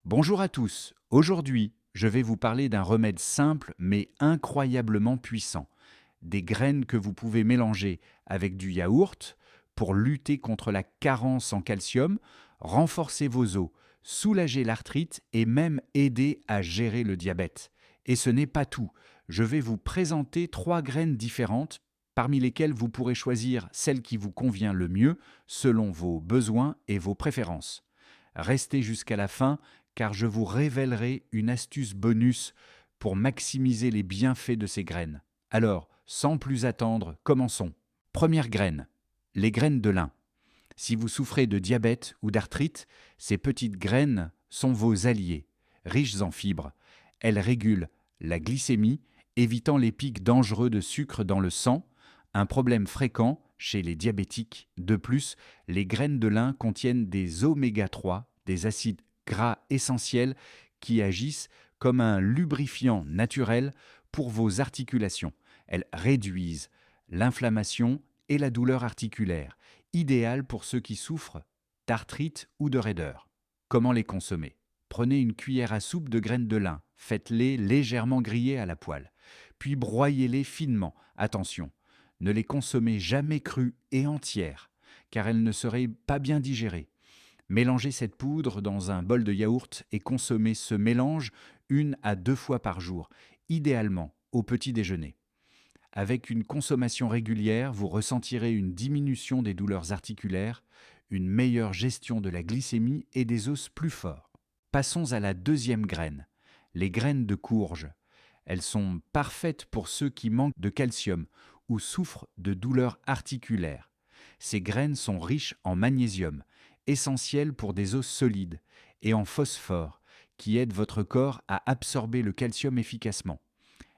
Bonjour à tous. Aujourd'hui, je vais vous parler d'un remède simple mais incroyablement puissant. Des graines que vous pouvez mélanger avec du yaourt pour lutter contre la carence en calcium, renforcer vos os, soulager l'arthrite et même aider à gérer le diabète. Et ce n'est pas tout. Je vais vous présenter 3 graines différentes parmi lesquelles vous pourrez choisir celle qui vous convient le mieux selon vos besoins et vos préférences. Restez jusqu'à la fin car je vous révélerai une astuce bonus pour maximiser les bienfaits de ces graines. Alors, sans plus attendre, commençons. Première graine, les graines de lin. Si vous souffrez de diabète ou d'arthrite, ces petites graines sont vos alliés. Riches en fibres, elles régulent la glycémie, évitant les pics dangereux de sucre dans le sang, un problème fréquent chez les diabétiques. De plus, les graines de lin contiennent des oméga 3, des acides gras essentiels qui agissent comme un lubrifiant naturel pour vos articulations. Elles réduisent l'inflammation et la douleur articulaire, idéal pour ceux qui souffrent d'arthrite ou de raideur. Comment les consommer? Prenez une cuillère à soupe de graines de lin, faites-les légèrement griller à la poêle, puis broyez-les finement. Attention, ne les consommez jamais crues et entières, car elles ne seraient pas bien digérées. Mélangez cette poudre dans un bol de yaourt et consommez ce mélange 1 à 2 fois par jour, idéalement au petit déjeuner. Avec une consommation régulière, vous ressentirez une diminution des douleurs articulaires, une meilleure gestion de la glycémie et des os plus forts. Passons à la deuxième graine, les graines de courge. Elles sont parfaites pour ceux qui manquent de calcium ou souffrent de douleurs articulaires. Ces graines sont riches en magnésium, essentiel pour des os solides, et en phosphore, qui aide votre corps à absorber le calcium efficacement.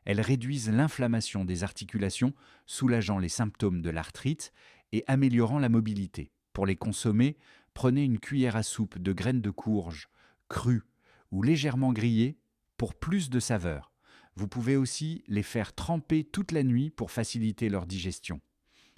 Elles réduisent l'inflammation des articulations, soulageant les symptômes de l'arthrite et améliorant la mobilité. Pour les consommer, prenez une cuillère à soupe de graines de courge, crues ou légèrement grillées, pour plus de saveur. Vous pouvez aussi les faire tremper toute la nuit pour faciliter leur digestion.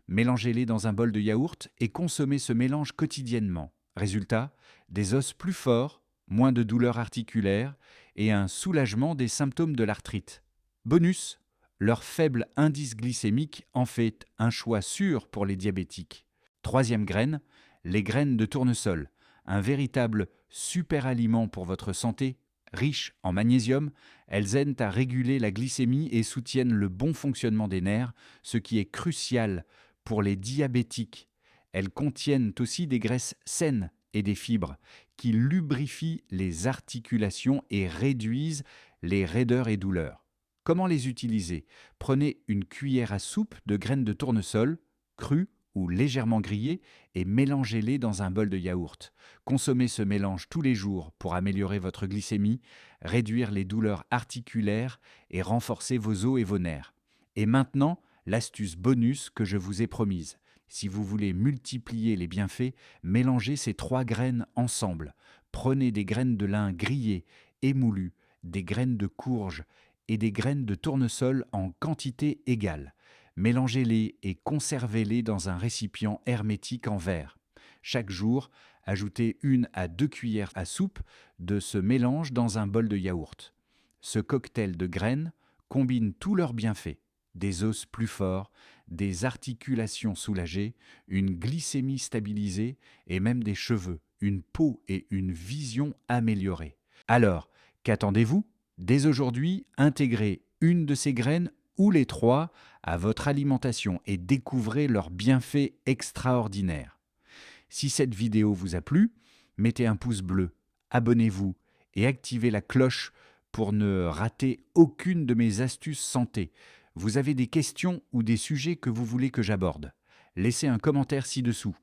Mélangez-les dans un bol de yaourt et consommez ce mélange quotidiennement. Résultat, des os plus forts, moins de douleurs articulaires et un soulagement des symptômes de l'arthrite. Bonus, leur faible indice glycémique en fait un choix sûr pour les diabétiques. Troisième graine, les graines de tournesol, un véritable super aliment pour votre santé. Riches en magnésium, elles aident à réguler la glycémie et soutiennent le bon fonctionnement des nerfs, ce qui est crucial pour les diabétiques. Elles contiennent aussi des graisses saines et des fibres qui lubrifient les articulations et réduisent les raideurs et douleurs. Comment les utiliser? Prenez une cuillère à soupe de graines de tournesol, crues ou légèrement grillées, et mélangez-les dans un bol de yaourt. Consommez ce mélange tous les jours pour améliorer votre glycémie, réduire les douleurs articulaires et renforcer vos os et vos nerfs. Et maintenant, l'astuce bonus que je vous ai promise. Si vous voulez multiplier les bienfaits, mélangez ces 3 graines ensemble. Prenez des graines de lin grillées, émoulues, des graines de courge et des graines de tournesol en quantité égale. Mélangez-les et conservez-les dans un récipient hermétique en verre. Chaque jour, ajoutez 1 à 2 cuillères à soupe de ce mélange dans un bol de yaourt. Ce cocktail de graines combine tous leurs bienfaits: des os plus forts, des articulations soulagées, une glycémie stabilisée et même des cheveux, une peau et une vision améliorées. Alors, qu'attendez-vous? Dès aujourd'hui, intégrez une de ces graines ou les 3 à votre alimentation et découvrez leurs bienfaits extraordinaires. Si cette vidéo vous a plu, mettez un pouce bleu, abonnez-vous et activez la cloche pour ne rater aucune de mes astuces santé. Vous avez des questions ou des sujets que vous voulez que j'aborde? Laissez un commentaire ci-dessous.